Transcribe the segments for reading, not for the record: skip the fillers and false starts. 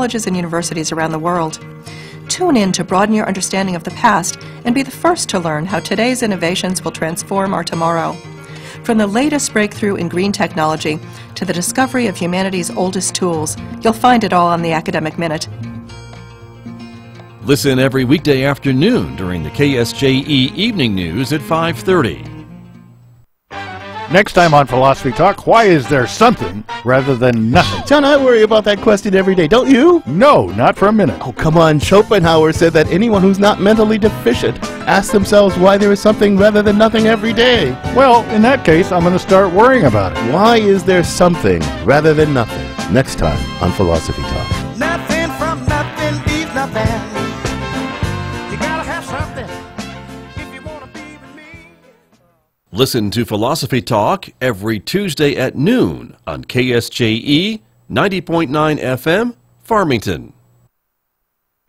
colleges and universities around the world. Tune in to broaden your understanding of the past and be the first to learn how today's innovations will transform our tomorrow. From the latest breakthrough in green technology to the discovery of humanity's oldest tools, you'll find it all on the Academic Minute. Listen every weekday afternoon during the KSJE Evening News at 5:30. Next time on Philosophy Talk, why is there something rather than nothing? John, I worry about that question every day, don't you? No, not for a minute. Oh, come on. Schopenhauer said that anyone who's not mentally deficient asks themselves why there is something rather than nothing every day. Well, in that case, I'm going to start worrying about it. Why is there something rather than nothing? Next time on Philosophy Talk. Nothing from nothing leaves nothing. You gotta have something if you want to be with me. Listen to Philosophy Talk every Tuesday at noon on KSJE 90.9 FM, Farmington.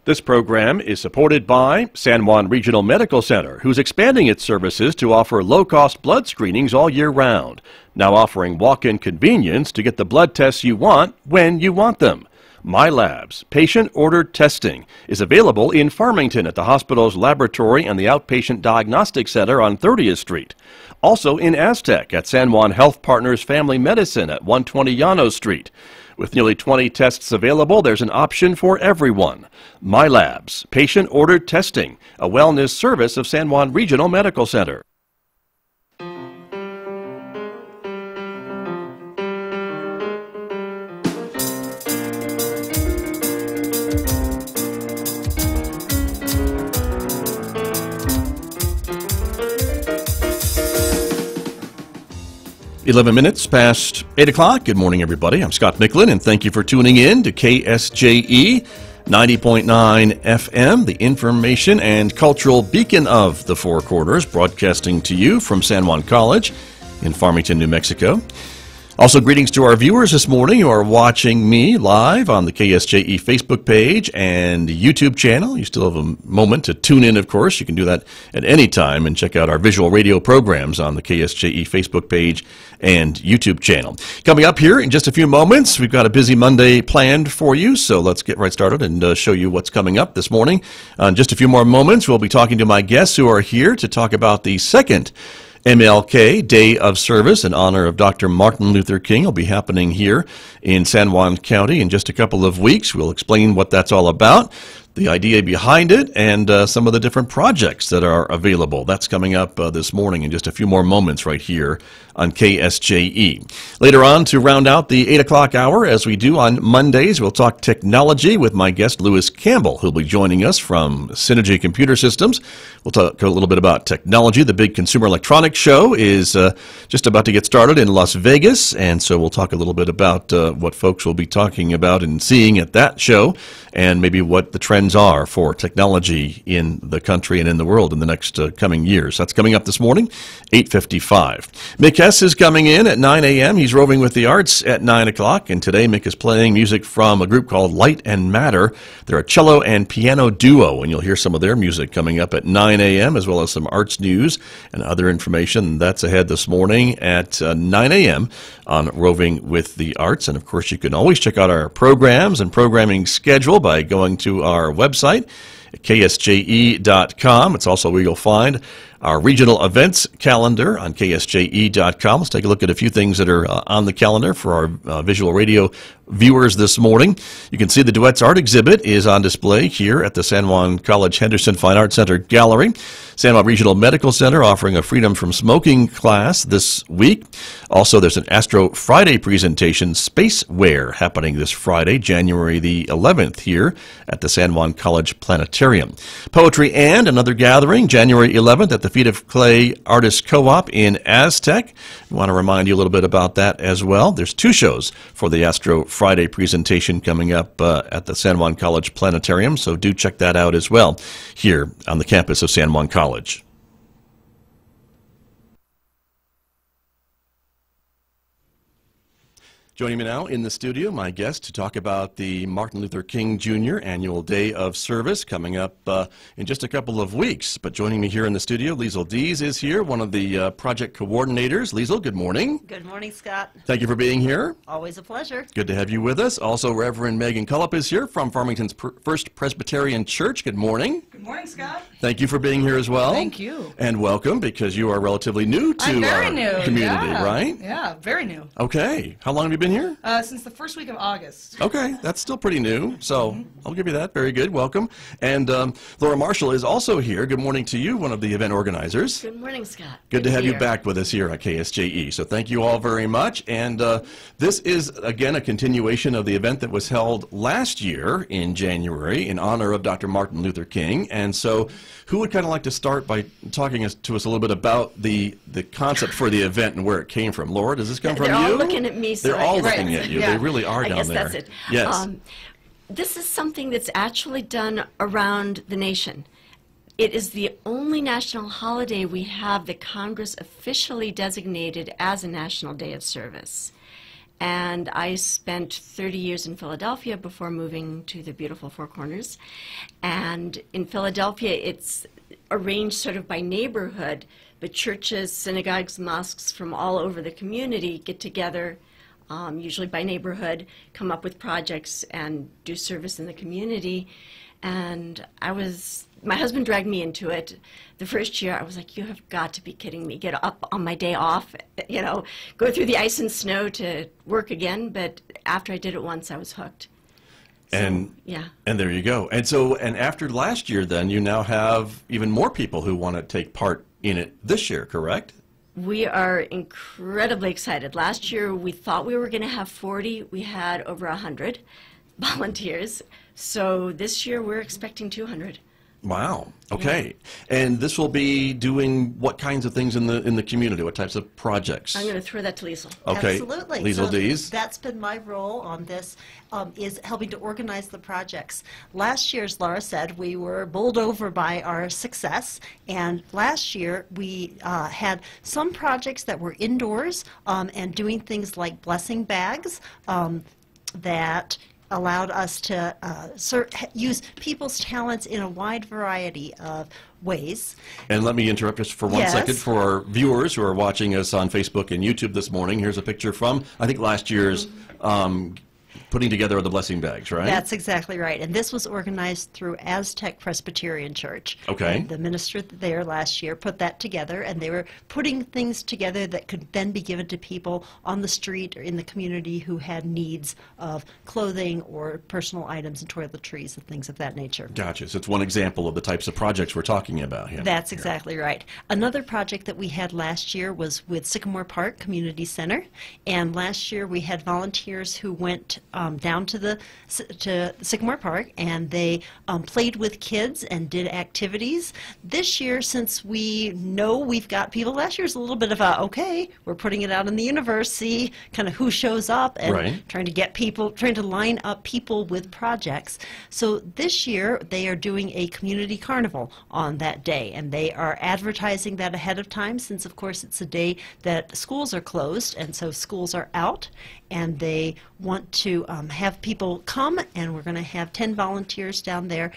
This program is supported by San Juan Regional Medical Center, who's expanding its services to offer low-cost blood screenings all year round, now offering walk-in convenience to get the blood tests you want when you want them. MyLabs, patient-ordered testing, is available in Farmington at the hospital's laboratory and the Outpatient Diagnostic Center on 30th Street. Also in Aztec at San Juan Health Partners Family Medicine at 120 Llanos Street. With nearly 20 tests available, there's an option for everyone. MyLabs, patient-ordered testing, a wellness service of San Juan Regional Medical Center. Eleven minutes past 8 o'clock. Good morning, everybody. I'm Scott Michlin, and thank you for tuning in to KSJE 90.9 FM, the information and cultural beacon of the Four Quarters, broadcasting to you from San Juan College in Farmington, New Mexico. Also, greetings to our viewers this morning who are watching me live on the KSJE Facebook page and YouTube channel. You still have a moment to tune in, of course. You can do that at any time and check out our visual radio programs on the KSJE Facebook page and YouTube channel. Coming up here in just a few moments, we've got a busy Monday planned for you, so let's get right started and show you what's coming up this morning. In just a few more moments, we'll be talking to my guests who are here to talk about the second MLK Day of Service in honor of Dr. Martin Luther King. Will be happening here in San Juan County in just a couple of weeks. We'll explain what that's all about, the idea behind it, and some of the different projects that are available. That's coming up this morning in just a few more moments right here on KSJE. Later on, to round out the 8 o'clock hour, as we do on Mondays, we'll talk technology with my guest, Lewis Campbell, who'll be joining us from Synergy Computer Systems. We'll talk a little bit about technology. The big Consumer Electronics Show is just about to get started in Las Vegas, and so we'll talk a little bit about what folks will be talking about and seeing at that show, and maybe what the trends are for technology in the country and in the world in the next coming years. That's coming up this morning, 8:55. Mick Hess is coming in at 9 a.m. He's roving with the arts at 9 o'clock, and today Mick is playing music from a group called Light and Matter. They're a cello and piano duo, and you'll hear some of their music coming up at 9 a.m., as well as some arts news and other information. That's ahead this morning at 9 a.m. on Roving with the Arts. And, of course, you can always check out our programs and programming schedule by going to our website at ksje.com. It's also where you'll find our regional events calendar on ksje.com. Let's take a look at a few things that are on the calendar for our visual radio viewers this morning. You can see the Duets Art Exhibit is on display here at the San Juan College Henderson Fine Arts Center Gallery. San Juan Regional Medical Center offering a Freedom from Smoking class this week. Also, there's an Astro Friday presentation, Spaceware, happening this Friday, January the 11th here at the San Juan College Planetarium. Poetry and another gathering, January 11th at the Feet of Clay Artists Co-op in Aztec. I want to remind you a little bit about that as well. There's two shows for the Astro Friday presentation coming up at the San Juan College Planetarium, so do check that out as well here on the campus of San Juan College. Joining me now in the studio, my guest to talk about the Martin Luther King Jr. Annual Day of Service coming up in just a couple of weeks. But joining me here in the studio, Liesl Dees is here, one of the project coordinators. Liesl, good morning. Good morning, Scott. Thank you for being here. Always a pleasure. Good to have you with us. Also, Reverend Megan Cullip is here from Farmington's First Presbyterian Church. Good morning. Good morning, Scott. Thank you for being here as well. Thank you. And welcome, because you are relatively new to our community, yeah. right? Yeah, very new. Okay. How long have you been here? Since the first week of August. Okay, that's still pretty new, so I'll give you that. Very good. Welcome. And Laura Marshall is also here. Good morning to you, one of the event organizers. Good morning, Scott. Good to have you back with us here at KSJE. So thank you all very much. And this is, again, a continuation of the event that was held last year in January in honor of Dr. Martin Luther King. And so who would kind of like to start by talking to us a little bit about the concept for the event and where it came from? Laura, does this come from you? They're all looking at me. So They're all looking at you. Yeah. They really are I down guess there. that's it. Yes. This is something that's actually done around the nation. It is the only national holiday we have that Congress officially designated as a National Day of Service. And I spent 30 years in Philadelphia before moving to the beautiful Four Corners. And in Philadelphia, it's arranged sort of by neighborhood, but churches, synagogues, mosques from all over the community get together, usually by neighborhood, come up with projects and do service in the community. And my husband dragged me into it. The first year, I was like, you have got to be kidding me. Get up on my day off, go through the ice and snow to work again. But after I did it once, I was hooked. And yeah. And there you go. And so, and after last year, then, you now have even more people who want to take part in it this year, correct? We are incredibly excited. Last year, we thought we were going to have 40. We had over 100 volunteers. So this year, we're expecting 200. Wow. Okay. And this will be doing what kinds of things in the community? What types of projects? I'm going to throw that to Liesl. Okay. Absolutely. Liesl Dees. That's been my role on this, is helping to organize the projects. Last year, as Laura said, we were bowled over by our success. And last year, we had some projects that were indoors and doing things like blessing bags that allowed us to use people's talents in a wide variety of ways. And let me interrupt just for one second for our viewers who are watching us on Facebook and YouTube this morning. Here's a picture from, I think, last year's putting together the blessing bags, right? That's exactly right. And this was organized through Aztec Presbyterian Church. Okay. And the minister there last year put that together, and they were putting things together that could then be given to people on the street or in the community who had needs of clothing or personal items and toiletries and things of that nature. Gotcha. So it's one example of the types of projects we're talking about here. That's exactly right. Another project that we had last year was with Sycamore Park Community Center, and last year we had volunteers who went down to Sycamore Park, and they played with kids and did activities. This year, since we know we've got people, last year's a little bit of okay, we're putting it out in the universe, see kind of who shows up, and trying to line up people with projects. So this year, they are doing a community carnival on that day, and they are advertising that ahead of time, since of course it's a day that schools are closed, and so schools are out, and they want to have people come, and we're going to have 10 volunteers down there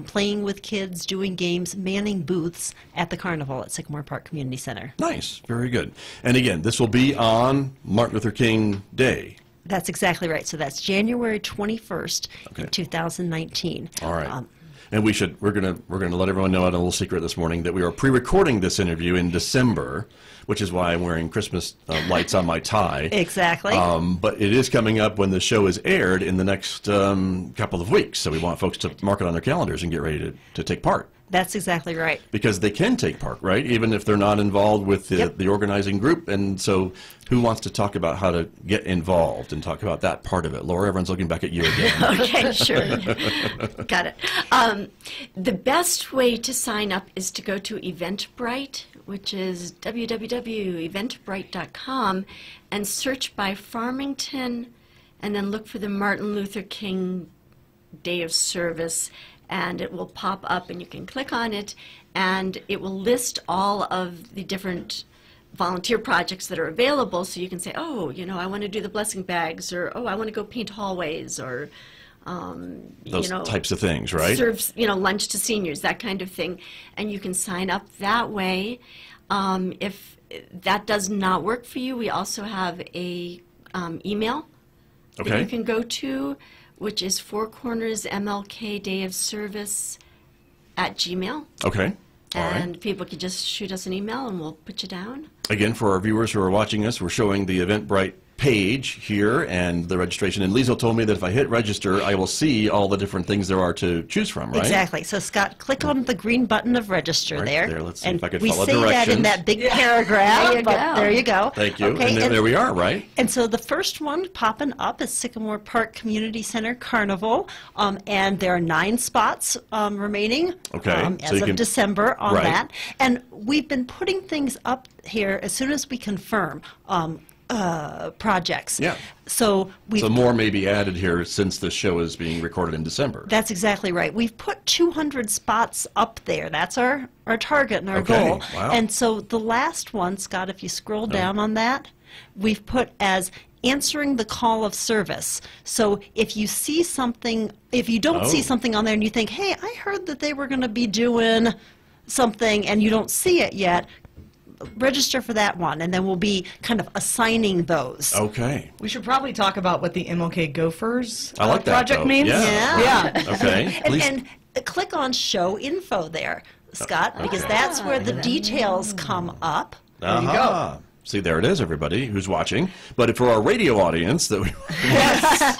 playing with kids, doing games, manning booths at the carnival at Sycamore Park Community Center. Nice. Very good. And again, this will be on Martin Luther King Day. That's exactly right. So that's January 21st, in 2019. All right. And we're gonna let everyone know, a little secret this morning, that we are pre-recording this interview in December, which is why I'm wearing Christmas lights on my tie. Exactly. But it is coming up when the show is aired in the next couple of weeks, so we want folks to mark it on their calendars and get ready to take part. That's exactly right. Because they can take part, right? Even if they're not involved with the organizing group. And so who wants to talk about how to get involved and talk about that part of it? Laura, everyone's looking back at you again. Okay, sure. Got it. The best way to sign up is to go to Eventbrite, which is www.eventbrite.com, and search by Farmington, and then look for the Martin Luther King Day of Service, and it will pop up, and you can click on it, and it will list all of the different volunteer projects that are available, so you can say, oh, you know, I want to do the blessing bags, or oh, I want to go paint hallways, or Those you know, types of things, right? serve, you know, lunch to seniors, that kind of thing, and you can sign up that way. If that does not work for you, we also have a email that Okay. you can go to, which is Four Corners MLK Day of Service @gmail. Okay. All right. And people can just shoot us an email and we'll put you down. Again, for our viewers who are watching us, we're showing the Eventbrite page here and the registration. And Liesl told me that if I hit register, I will see all the different things there are to choose from, right? Exactly. So, Scott, click on the green button of register Right there. there. Let's see and if I could we follow say that in directions. that big paragraph. There you but go. There you go. Thank you. Okay, and there we are, right? And so the first one popping up is Sycamore Park Community Center Carnival, and there are 9 spots remaining Okay, so as you of can- December on Right. that. And we've been putting things up here as soon as we confirm projects. Yeah. So we've So more may be added here since this show is being recorded in December. That's exactly right. We've put 200 spots up there. That's our target and our Okay, goal. wow. And so the last one, Scott, if you scroll down on that, we've put as answering the call of service. So if you see something, if you don't see Oh. something on there and you think, hey, I heard that they were going to be doing something and you don't see it yet, register for that one, and then we'll be kind of assigning those. Okay. We should probably talk about what the MLK Gophers I like that, project though. means. Yeah. Yeah. Okay. Please. And click on show info there, Scott, because Okay. that's where the details come up. Aha. See, there it is, everybody who's watching. But for our radio audience, that we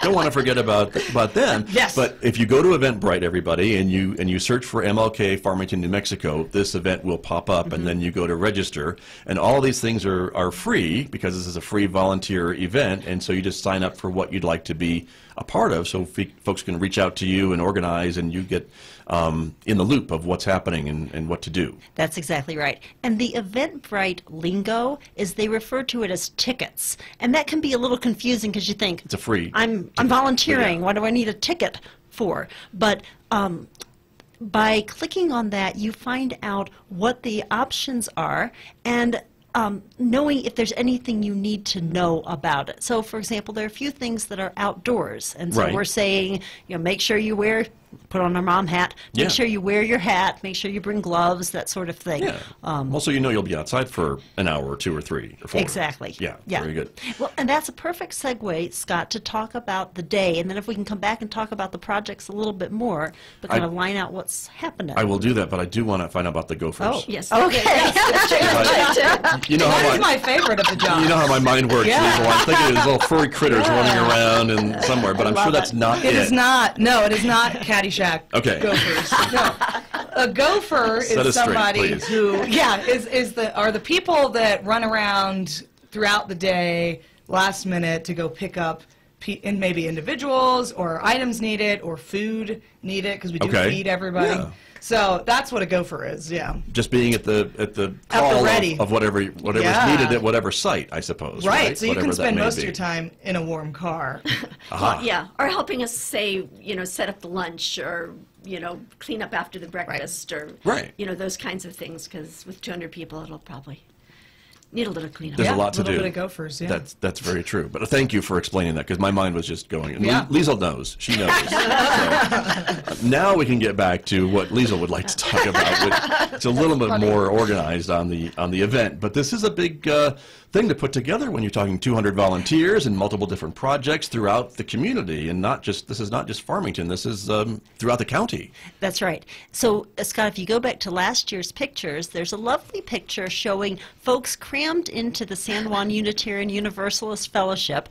don't want to forget about them. Yes. But if you go to Eventbrite, everybody, and you search for MLK Farmington, New Mexico, this event will pop up, and then you go to register. And all these things are free because this is a free volunteer event, and so you just sign up for what you'd like to be a part of, so folks can reach out to you and organize, and you get in the loop of what's happening and what to do. That's exactly right. And the Eventbrite lingo is they refer to it as tickets. And that can be a little confusing because you think, It's a free. I'm volunteering. Yeah. What do I need a ticket for? But by clicking on that, you find out what the options are and knowing if there's anything you need to know about it. So, for example, there are a few things that are outdoors. And so Right. we're saying, make sure you put on our mom hat, make Yeah. sure you wear your hat, make sure you bring gloves, that sort of thing. Yeah. Also, you'll be outside for an hour or 2 or 3 or 4. Exactly. Yeah. Very good. Well, and that's a perfect segue, Scott, to talk about the day, and then if we can come back and talk about the projects a little bit more, but kind of line out what's happening. I will do that, but I do want to find out about the Gophers. Oh, Yes. okay. You know That how is my favorite of the job. you know how my mind works. Yeah. Liesl. I'm thinking of these little furry critters running around and somewhere, but I'm sure love that's it. not It is not. No, it is not Caddyshack. Okay. Gophers. No. A gopher Set us is straight, somebody please. who, are the people that run around throughout the day, last minute, to go pick up and maybe individuals or items needed or food needed because we do Okay. feed everybody. Yeah. So that's what a gopher is. Yeah. Just being at the call ready. of whatever's Yeah. needed at whatever site, I suppose. Right. So you Whatever can that spend may most be. of your time in a warm car. Aha. Yeah, or helping us say, set up the lunch, or clean up after the breakfast, or Right. those kinds of things. Because with 200 people, it'll probably need a little cleanup. There's Yeah, a lot to little do. bit of gophers, yeah. That's very true. But thank you for explaining that because my mind was just going. And Yeah. Liesl knows. She knows. So, now we can get back to what Liesl would like to talk about. Which it's a little bit more organized on the event. But this is a big thing to put together when you're talking 200 volunteers and multiple different projects throughout the community, and this is not just Farmington. This is throughout the county. That's right. So, Scott, if you go back to last year's pictures, there's a lovely picture showing folks crammed into the San Juan Unitarian Universalist Fellowship.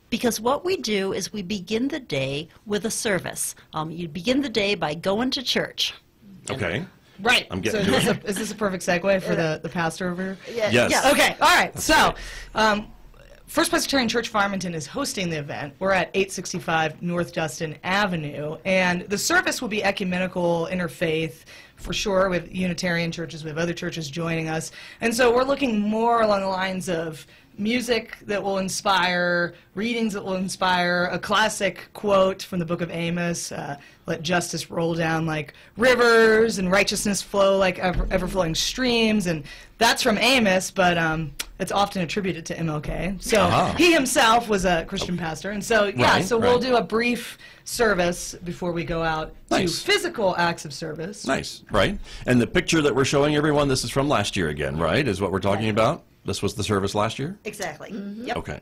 Because what we do is we begin the day with a service. You begin the day by going to church. Okay. Right. I'm so getting to it. is this a perfect segue for the pastor over here? Yes. Yeah. Okay, all right. So, First Presbyterian Church Farmington is hosting the event. We're at 865 North Dustin Avenue, and the service will be ecumenical, interfaith, for sure, with Unitarian churches. We have other churches joining us, and so we're looking more along the lines of music that will inspire, readings that will inspire, a classic quote from the book of Amos, let justice roll down like rivers and righteousness flow like ever-flowing streams. And that's from Amos, but it's often attributed to MLK. So he himself was a Christian pastor. And so, we'll do a brief service before we go out to physical acts of service. Nice, right? And the picture that we're showing everyone, this is from last year again, right, is what we're talking about? This was the service last year? Exactly. Mm-hmm. Yep. Okay,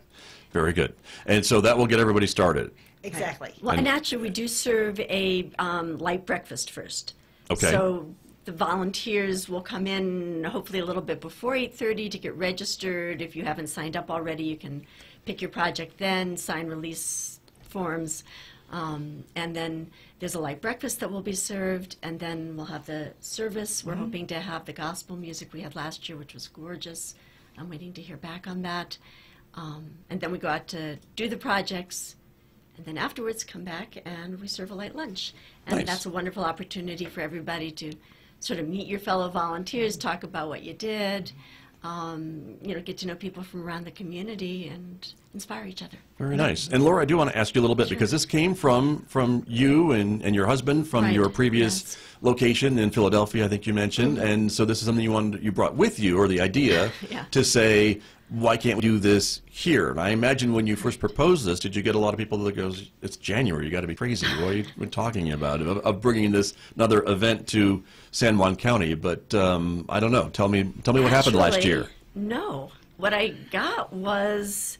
very good. And so that will get everybody started. Exactly. Well, and actually, we do serve a light breakfast first. Okay. So the volunteers will come in hopefully a little bit before 8:30 to get registered. If you haven't signed up already, you can pick your project then, sign release forms. And then there's a light breakfast that will be served, and then we'll have the service. We're hoping to have the gospel music we had last year, which was gorgeous. I'm waiting to hear back on that. And then we go out to do the projects, and then afterwards come back and we serve a light lunch. And that's a wonderful opportunity for everybody to sort of meet your fellow volunteers, talk about what you did, get to know people from around the community and inspire each other. Very nice. And Laura, I do want to ask you a little bit, because this came from you and your husband from your previous location in Philadelphia, I think you mentioned. And so this is something you brought with you, or the idea to say, why can't we do this here? And I imagine when you first proposed this, did you get a lot of people that goes, it's January, you got to be crazy. What are you talking about? Of bringing this another event to San Juan County? But I don't know. Tell me what happened last year. No. What I got was,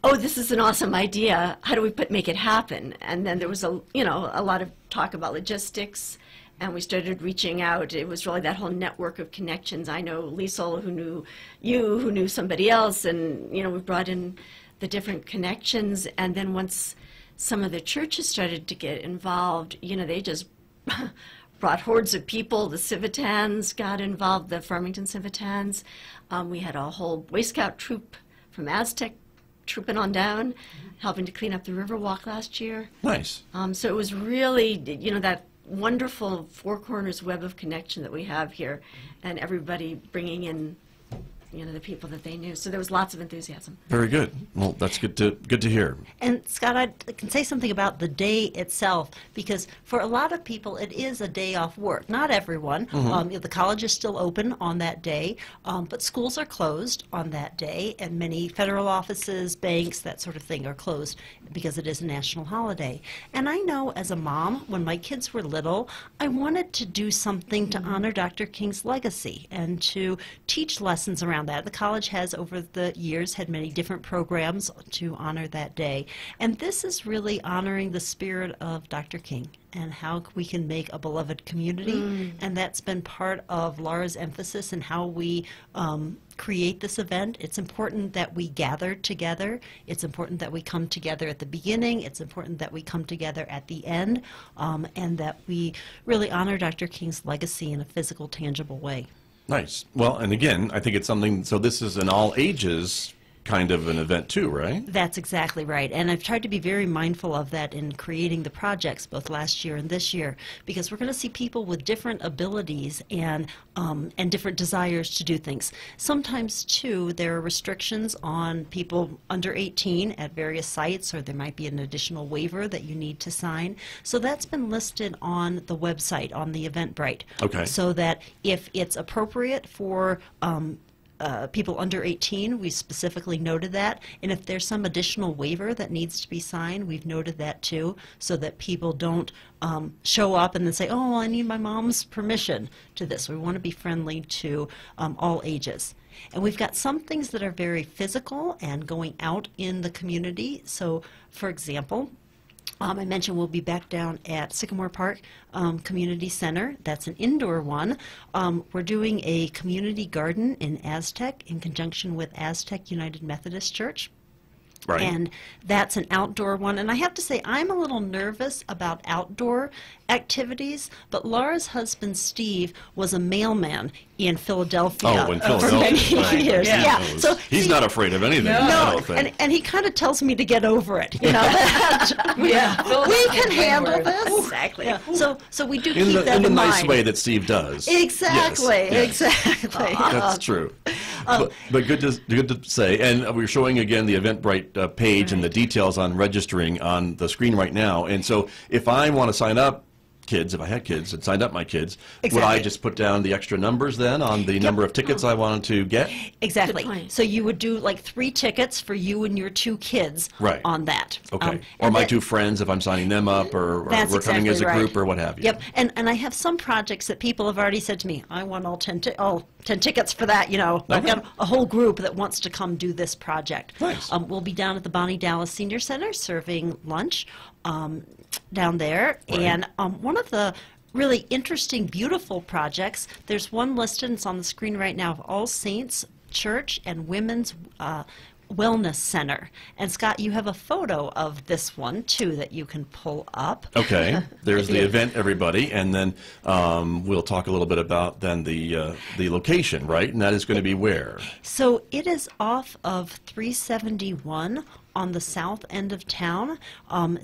oh, this is an awesome idea. How do we make it happen? And then there was a lot of talk about logistics, and we started reaching out. It was really that whole network of connections. I know Liesel, who knew you, who knew somebody else, and we brought in the different connections. And then once some of the churches started to get involved, they just brought hordes of people. The Civitans got involved, the Farmington Civitans. We had a whole Boy Scout troop from Aztec trooping on down, helping to clean up the Riverwalk last year. Nice. So it was really, that wonderful four corners web of connection that we have here, and everybody bringing in the people that they knew. So there was lots of enthusiasm. Very good. Well, that's good to hear. And Scott, I can say something about the day itself, because for a lot of people it is a day off work. Not everyone. The college is still open on that day, but schools are closed on that day, and many federal offices, banks, that sort of thing are closed because it is a national holiday. And I know as a mom, when my kids were little, I wanted to do something to honor Dr. King's legacy and to teach lessons around that. The college has, over the years, had many different programs to honor that day. And this is really honoring the spirit of Dr. King and how we can make a beloved community. And that's been part of Laura's emphasis in how we create this event. It's important that we gather together. It's important that we come together at the beginning. It's important that we come together at the end, and that we really honor Dr. King's legacy in a physical, tangible way. Nice. Well, and again, I think it's something, so this is an all ages kind of an event too, right? That's exactly right. And I've tried to be very mindful of that in creating the projects, both last year and this year, because we're going to see people with different abilities and different desires to do things. Sometimes, too, there are restrictions on people under 18 at various sites, or there might be an additional waiver that you need to sign. So that's been listed on the website, on the Eventbrite. Okay. So that if it's appropriate for people under 18, we specifically noted that. And if there's some additional waiver that needs to be signed, we've noted that too, so that people don't show up and then say, oh, well, I need my mom's permission to this. We want to be friendly to all ages. And we've got some things that are very physical and going out in the community. So, for example, I mentioned we'll be back down at Sycamore Park Community Center. That's an indoor one. We're doing a community garden in Aztec in conjunction with Aztec United Methodist Church. Right. And that's an outdoor one. And I have to say, I'm a little nervous about outdoor activities, but Laura's husband, Steve, was a mailman in Philadelphia, Oh, in for Philadelphia. many Right. years. Yeah. Yeah. So He's see, not afraid of anything. I no, don't think. and he kind of tells me to get over it. You know, Yeah. we can handle Word. this. Exactly. Yeah. So we do in keep the, that in the in nice mind. way that Steve does. Exactly. Yes, yes. Exactly. That's true. But good to say. And we're showing again the Eventbrite page and the details on registering on the screen right now. And so if I want to sign up, kids, if I had kids and signed up my kids, would I Exactly. just put down the extra numbers then on the number of tickets I wanted to get? Exactly. Good point. So you would do like 3 tickets for you and your 2 kids Right. on that. Okay. Or and my that- 2 friends if I'm signing them up, or That's we're coming as a exactly group right. or what have you. Yep. And I have some projects that people have already said to me, I want all 10 tickets for that, you know. I've Okay. got a whole group that wants to come do this project. Nice. We'll be down at the Bonnie Dallas Senior Center serving lunch down there. Right. And one of the really interesting, beautiful projects, there's one listed, it's on the screen right now, of All Saints Church and Women's Wellness Center. And Scott, you have a photo of this one too that you can pull up. Okay, there's the Yeah. event, everybody, and then we'll talk a little bit about then the location, right? And that is going to be where? So it is off of 371 on the south end of town.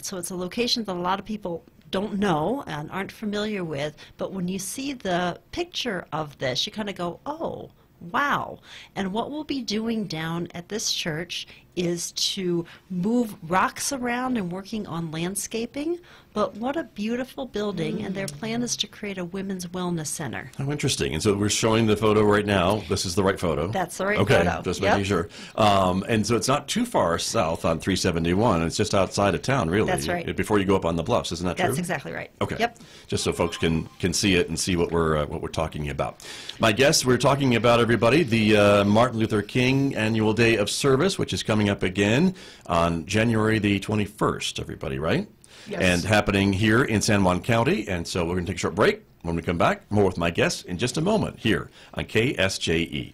So it's a location that a lot of people don't know and aren't familiar with, but when you see the picture of this, you kind of go, oh, wow. And what we'll be doing down at this church is to move rocks around and working on landscaping. But what a beautiful building, and their plan is to create a women's wellness center. Oh, interesting. And so we're showing the photo right now. This is the right photo. That's the right okay, photo. just Yep. making sure. And so it's not too far south on 371. It's just outside of town, really. That's right. Before you go up on the bluffs, isn't that true? That's exactly right. Okay. Yep. Just so folks can see it and see what we're talking about. My guests, we're talking about, everybody, the Martin Luther King Annual Day of Service, which is coming up again on January the 21st, everybody, right? Yes. And happening here in San Juan County. And so we're going to take a short break. When we come back, more with my guests in just a moment here on KSJE.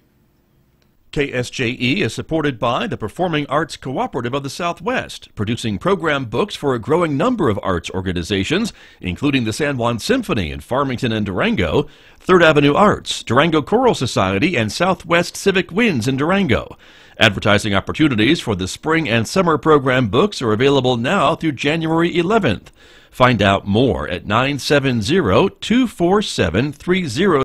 KSJE is supported by the Performing Arts Cooperative of the Southwest, producing program books for a growing number of arts organizations, including the San Juan Symphony in Farmington and Durango, Third Avenue Arts, Durango Choral Society, and Southwest Civic Winds in Durango. Advertising opportunities for the spring and summer program books are available now through January 11th. Find out more at 970-247-30